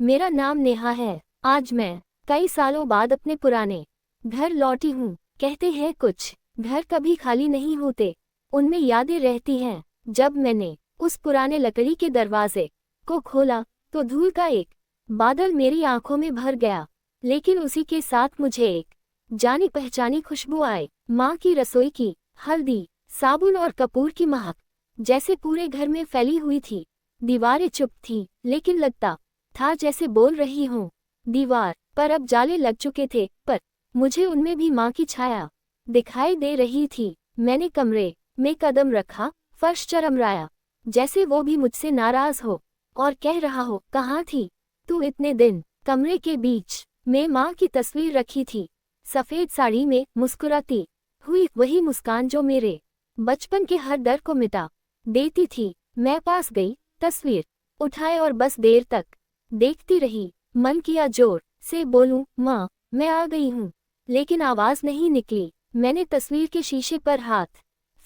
मेरा नाम नेहा है। आज मैं कई सालों बाद अपने पुराने घर लौटी हूँ। कहते हैं कुछ घर कभी खाली नहीं होते, उनमें यादें रहती हैं। जब मैंने उस पुराने लकड़ी के दरवाजे को खोला तो धूल का एक बादल मेरी आंखों में भर गया, लेकिन उसी के साथ मुझे एक जानी पहचानी खुशबू आई। माँ की रसोई की हल्दी, साबुन और कपूर की महक जैसे पूरे घर में फैली हुई थी। दीवारें चुप थीं, लेकिन लगता था जैसे बोल रही हूँ। दीवार पर अब जाले लग चुके थे, पर मुझे उनमें भी माँ की छाया दिखाई दे रही थी। मैंने कमरे में कदम रखा, फर्श चरमराया, जैसे वो भी मुझसे नाराज हो और कह रहा हो, कहाँ थी तू इतने दिन। कमरे के बीच में माँ की तस्वीर रखी थी, सफ़ेद साड़ी में, मुस्कुराती हुई, वही मुस्कान जो मेरे बचपन के हर डर को मिटा देती थी। मैं पास गई, तस्वीर उठाए और बस देर तक देखती रही। मन किया जोर से बोलूं, माँ मैं आ गई हूँ, लेकिन आवाज़ नहीं निकली। मैंने तस्वीर के शीशे पर हाथ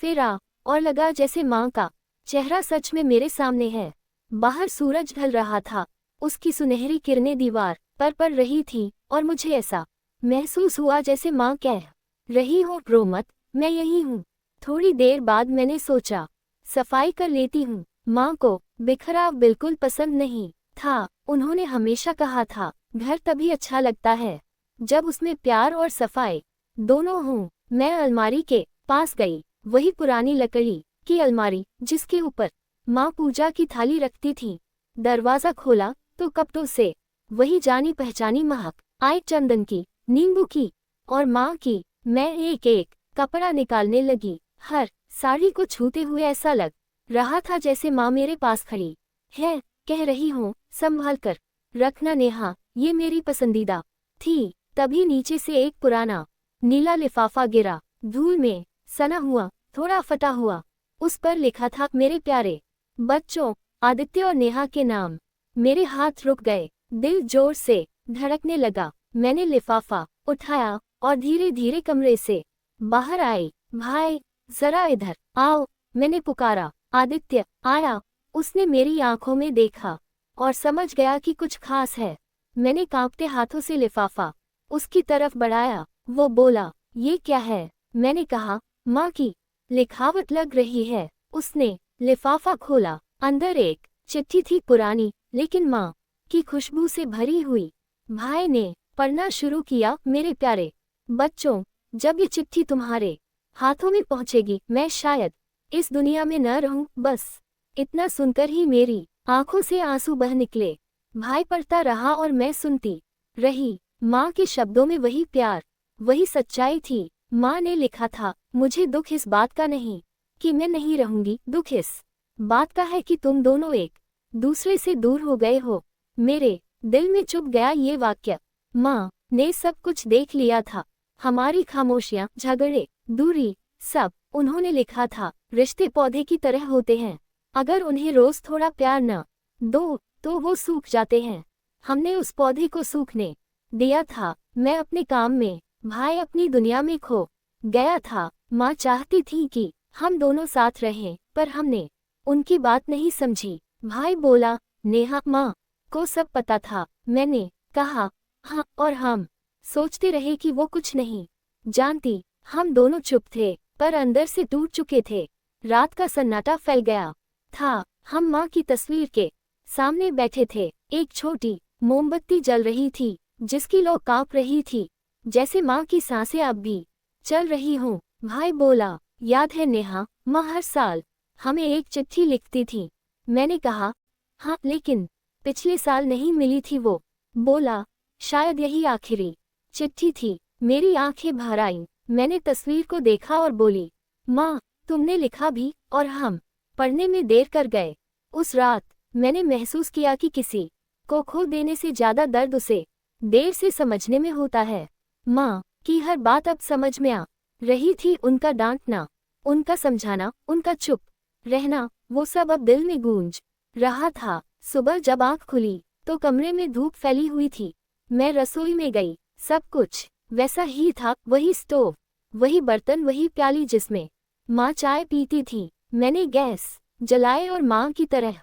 फेरा और लगा जैसे माँ का चेहरा सच में मेरे सामने है। बाहर सूरज ढल रहा था, उसकी सुनहरी किरणें दीवार पर पड़ रही थी और मुझे ऐसा महसूस हुआ जैसे माँ कह रही हो, रो मत, मैं यही हूँ। थोड़ी देर बाद मैंने सोचा, सफाई कर लेती हूँ। माँ को बिखराव बिल्कुल पसंद नहीं था। उन्होंने हमेशा कहा था, घर तभी अच्छा लगता है जब उसमें प्यार और सफाई दोनों हों। मैं अलमारी के पास गई, वही पुरानी लकड़ी की अलमारी जिसके ऊपर माँ पूजा की थाली रखती थी। दरवाज़ा खोला तो कपड़ों से वही जानी पहचानी महक आई, चंदन की, नींबू की और माँ की। मैं एक एक कपड़ा निकालने लगी, हर साड़ी को छूते हुए ऐसा लग रहा था जैसे माँ मेरे पास खड़ी है, कह रही हूँ, संभाल कर रखना नेहा, ये मेरी पसंदीदा थी। तभी नीचे से एक पुराना नीला लिफाफा गिरा, धूल में सना हुआ, थोड़ा फटा हुआ। उस पर लिखा था, मेरे प्यारे बच्चों, आदित्य और नेहा के नाम। मेरे हाथ रुक गए, दिल जोर से धड़कने लगा। मैंने लिफाफा उठाया और धीरे धीरे कमरे से बाहर आई। भाई जरा इधर आओ, मैंने पुकारा। आदित्य आया, उसने मेरी आंखों में देखा और समझ गया कि कुछ खास है। मैंने कांपते हाथों से लिफाफा उसकी तरफ बढ़ाया। वो बोला, ये क्या है? मैंने कहा, माँ की लिखावट लग रही है। उसने लिफाफा खोला, अंदर एक चिट्ठी थी, पुरानी लेकिन माँ की खुशबू से भरी हुई। भाई ने पढ़ना शुरू किया, मेरे प्यारे बच्चों, जब ये चिट्ठी तुम्हारे हाथों में पहुंचेगी, मैं शायद इस दुनिया में न रहूं। बस इतना सुनकर ही मेरी आंखों से आंसू बह निकले। भाई पढ़ता रहा और मैं सुनती रही। माँ के शब्दों में वही प्यार, वही सच्चाई थी। माँ ने लिखा था, मुझे दुख इस बात का नहीं कि मैं नहीं रहूंगी, दुख इस बात का है कि तुम दोनों एक दूसरे से दूर हो गए हो। मेरे दिल में चुभ गया ये वाक्य। माँ ने सब कुछ देख लिया था, हमारी खामोशियां, झगड़े, दूरी, सब। उन्होंने लिखा था, रिश्ते पौधे की तरह होते हैं, अगर उन्हें रोज थोड़ा प्यार न दो तो वो सूख जाते हैं। हमने उस पौधे को सूखने दिया था। मैं अपने काम में, भाई अपनी दुनिया में खो गया था। माँ चाहती थी कि हम दोनों साथ रहें, पर हमने उनकी बात नहीं समझी। भाई बोला, नेहा, माँ को सब पता था। मैंने कहा, हाँ, और हम सोचते रहे कि वो कुछ नहीं जानती। हम दोनों चुप थे, पर अंदर से टूट चुके थे। रात का सन्नाटा फैल गया था। हम माँ की तस्वीर के सामने बैठे थे। एक छोटी मोमबत्ती जल रही थी, जिसकी लौ कांप रही थी, जैसे माँ की सांसें अब भी चल रही हों। भाई बोला, याद है नेहा, माँ हर साल हमें एक चिट्ठी लिखती थी। मैंने कहा, हाँ, लेकिन पिछले साल नहीं मिली थी। वो बोला, शायद यही आखिरी चिट्ठी थी। मेरी आंखें भर आईं। मैंने तस्वीर को देखा और बोली, माँ तुमने लिखा भी, और हम पढ़ने में देर कर गए। उस रात मैंने महसूस किया कि किसी को खो देने से ज्यादा दर्द उसे देर से समझने में होता है। माँ की हर बात अब समझ में आ रही थी, उनका डांटना, उनका समझाना, उनका चुप रहना, वो सब अब दिल में गूंज रहा था। सुबह जब आँख खुली तो कमरे में धूप फैली हुई थी। मैं रसोई में गई, सब कुछ वैसा ही था, वही स्टोव, वही बर्तन, वही प्याली जिसमें माँ चाय पीती थी। मैंने गैस जलाए और माँ की तरह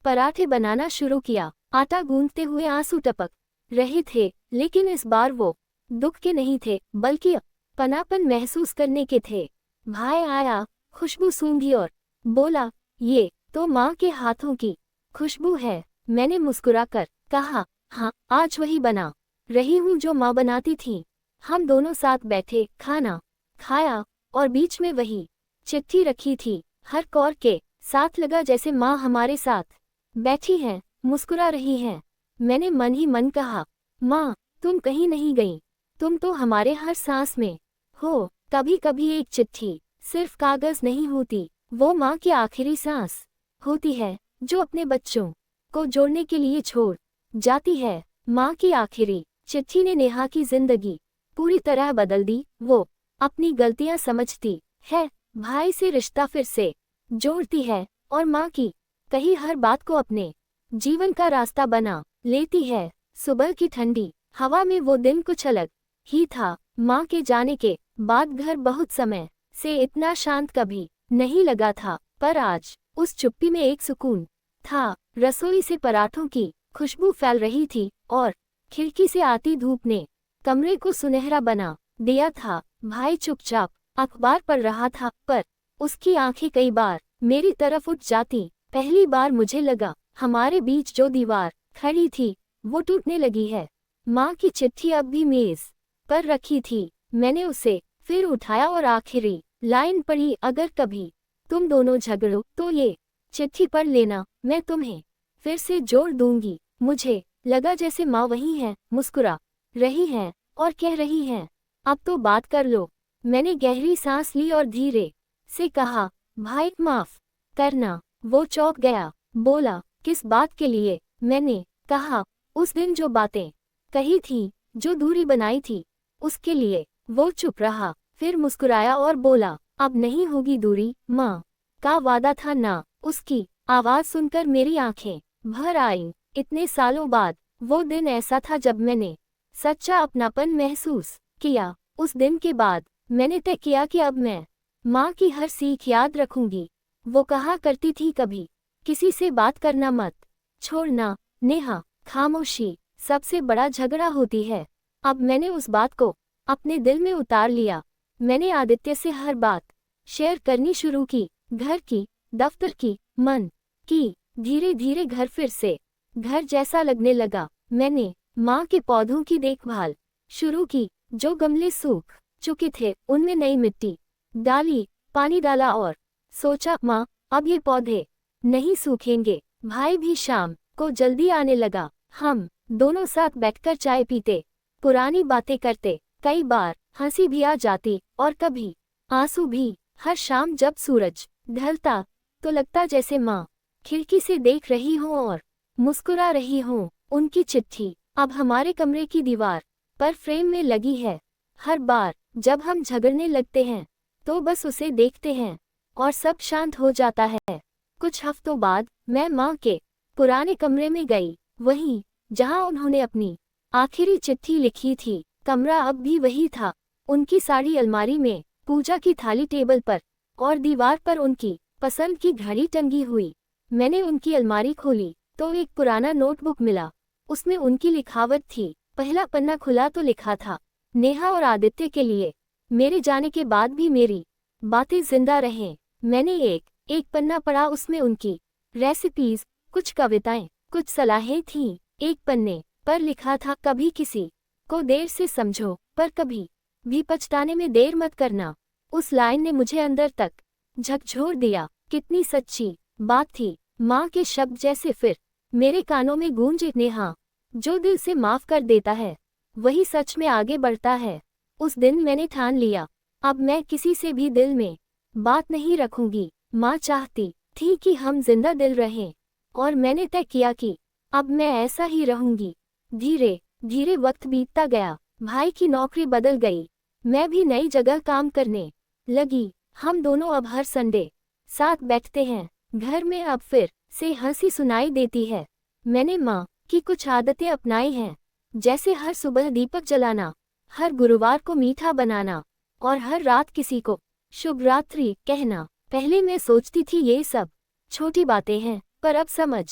पराठे बनाना शुरू किया। आटा गूंथते हुए आंसू टपक रहे थे, लेकिन इस बार वो दुख के नहीं थे, बल्कि अपनापन महसूस करने के थे। भाई आया, खुशबू सूंघी और बोला, ये तो माँ के हाथों की खुशबू है। मैंने मुस्कुराकर कहा, हाँ, आज वही बना रही हूँ जो माँ बनाती थी। हम दोनों साथ बैठे, खाना खाया और बीच में वही चिट्ठी रखी थी। हर कौर के साथ लगा जैसे माँ हमारे साथ बैठी हैं, मुस्कुरा रही हैं। मैंने मन ही मन कहा, माँ, तुम कहीं नहीं गई, तुम तो हमारे हर सांस में हो। कभी कभी एक चिट्ठी सिर्फ कागज नहीं होती, वो माँ की आखिरी सांस होती है, जो अपने बच्चों को जोड़ने के लिए छोड़ जाती है। माँ की आखिरी चिट्ठी ने नेहा की जिंदगी पूरी तरह बदल दी। वो अपनी गलतियां समझती है, भाई से रिश्ता फिर से जोड़ती है और माँ की कही हर बात को अपने जीवन का रास्ता बना लेती है। सुबह की ठंडी हवा में वो दिन कुछ अलग ही था। माँ के जाने के बाद घर बहुत समय से इतना शांत कभी नहीं लगा था, पर आज उस चुप्पी में एक सुकून था। रसोई से पराठों की खुशबू फैल रही थी और खिड़की से आती धूप ने कमरे को सुनहरा बना दिया था। भाई चुपचाप अखबार पढ़ रहा था, पर उसकी आंखें कई बार मेरी तरफ उठ जाती। पहली बार मुझे लगा हमारे बीच जो दीवार खड़ी थी वो टूटने लगी है। माँ की चिट्ठी अब भी मेज पर रखी थी। मैंने उसे फिर उठाया और आखिरी लाइन पढ़ी, अगर कभी तुम दोनों झगड़ो तो ये चिट्ठी पढ़ लेना, मैं तुम्हें फिर से जोड़ दूंगी। मुझे लगा जैसे माँ वही है, मुस्कुरा रही हैं और कह रही हैं, अब तो बात कर लो। मैंने गहरी सांस ली और धीरे से कहा, भाई माफ करना। वो चौंक गया, बोला, किस बात के लिए? मैंने कहा, उस दिन जो बातें कही थी, जो दूरी बनाई थी, उसके लिए। वो चुप रहा, फिर मुस्कुराया और बोला, अब नहीं होगी दूरी, माँ का वादा था ना। उसकी आवाज सुनकर मेरी आंखें भर आईं। इतने सालों बाद वो दिन ऐसा था जब मैंने सच्चा अपनापन महसूस किया। उस दिन के बाद मैंने तय किया कि अब मैं माँ की हर सीख याद रखूंगी। वो कहा करती थी, कभी किसी से बात करना मत छोड़ना नेहा, खामोशी सबसे बड़ा झगड़ा होती है। अब मैंने उस बात को अपने दिल में उतार लिया। मैंने आदित्य से हर बात शेयर करनी शुरू की, घर की, दफ्तर की, मन की। धीरे धीरे घर फिर से घर जैसा लगने लगा। मैंने माँ के पौधों की देखभाल शुरू की, जो गमले सूख चुके थे उनमें नई मिट्टी डाली, पानी डाला और सोचा, माँ अब ये पौधे नहीं सूखेंगे। भाई भी शाम को जल्दी आने लगा। हम दोनों साथ बैठकर चाय पीते, पुरानी बातें करते। कई बार हंसी भी आ जाती और कभी आंसू भी। हर शाम जब सूरज ढलता तो लगता जैसे माँ खिड़की से देख रही हो और मुस्कुरा रही हो। उनकी चिट्ठी अब हमारे कमरे की दीवार पर फ्रेम में लगी है। हर बार जब हम झगड़ने लगते हैं तो बस उसे देखते हैं और सब शांत हो जाता है। कुछ हफ्तों बाद मैं माँ के पुराने कमरे में गई, वहीं जहाँ उन्होंने अपनी आखिरी चिट्ठी लिखी थी। कमरा अब भी वही था, उनकी साड़ी अलमारी में, पूजा की थाली टेबल पर और दीवार पर उनकी पसंद की घड़ी टंगी हुई। मैंने उनकी अलमारी खोली तो एक पुराना नोटबुक मिला। उसमें उनकी लिखावट थी। पहला पन्ना खुला तो लिखा था, नेहा और आदित्य के लिए, मेरे जाने के बाद भी मेरी बातें जिंदा रहें। मैंने एक पन्ना पढ़ा। उसमें उनकी रेसिपीज, कुछ कविताएं, कुछ सलाहें थीं। एक पन्ने पर लिखा था, कभी किसी को देर से समझो, पर कभी भी पछताने में देर मत करना। उस लाइन ने मुझे अंदर तक झकझोर दिया। कितनी सच्ची बात थी। माँ के शब्द जैसे फिर मेरे कानों में गूंजे, नेहा, जो दिल से माफ कर देता है वही सच में आगे बढ़ता है। उस दिन मैंने ठान लिया, अब मैं किसी से भी दिल में बात नहीं रखूंगी। माँ चाहती थी कि हम जिंदा दिल रहें और मैंने तय किया कि अब मैं ऐसा ही रहूंगी। धीरे धीरे वक्त बीतता गया। भाई की नौकरी बदल गई, मैं भी नई जगह काम करने लगी। हम दोनों अब हर संडे साथ बैठते हैं। घर में अब फिर से हंसी सुनाई देती है। मैंने माँ की कुछ आदतें अपनाई हैं, जैसे हर सुबह दीपक जलाना, हर गुरुवार को मीठा बनाना और हर रात किसी को शुभ रात्रि कहना। पहले मैं सोचती थी ये सब छोटी बातें हैं, पर अब समझ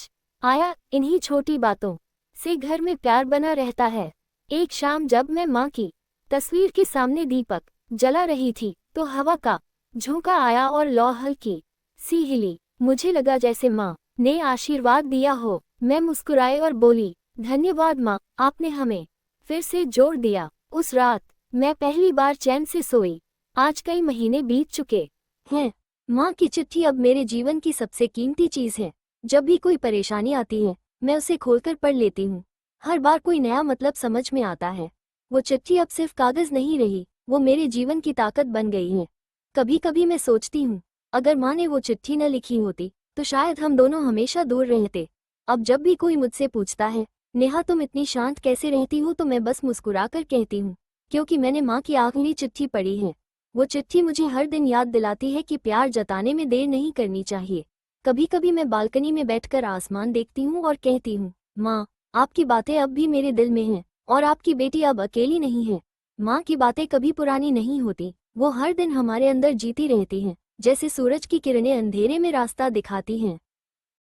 आया। इन्हीं छोटी बातों से घर में प्यार बना रहता है। एक शाम जब मैं माँ की तस्वीर के सामने दीपक जला रही थी तो हवा का झोंका आया और लौ हल्की सी हिली। मुझे लगा जैसे माँ ने आशीर्वाद दिया हो। मैं मुस्कुराई और बोली, धन्यवाद माँ, आपने हमें फिर से जोड़ दिया। उस रात मैं पहली बार चैन से सोई। आज कई महीने बीत चुके हैं। माँ की चिट्ठी अब मेरे जीवन की सबसे कीमती चीज है। जब भी कोई परेशानी आती है मैं उसे खोलकर पढ़ लेती हूँ। हर बार कोई नया मतलब समझ में आता है। वो चिट्ठी अब सिर्फ कागज नहीं रही, वो मेरे जीवन की ताकत बन गई है। कभी कभी मैं सोचती हूँ, अगर माँ ने वो चिट्ठी न लिखी होती तो शायद हम दोनों हमेशा दूर रहते। अब जब भी कोई मुझसे पूछता है, नेहा तुम इतनी शांत कैसे रहती हो, तो मैं बस मुस्कुराकर कहती हूँ, क्योंकि मैंने माँ की आखिरी चिट्ठी पढ़ी है। वो चिट्ठी मुझे हर दिन याद दिलाती है कि प्यार जताने में देर नहीं करनी चाहिए। कभी कभी मैं बालकनी में बैठकर आसमान देखती हूँ और कहती हूँ, माँ, आपकी बातें अब भी मेरे दिल में हैं और आपकी बेटी अब अकेली नहीं है। माँ की बातें कभी पुरानी नहीं होती, वो हर दिन हमारे अंदर जीती रहती हैं, जैसे सूरज की किरणें अंधेरे में रास्ता दिखाती हैं।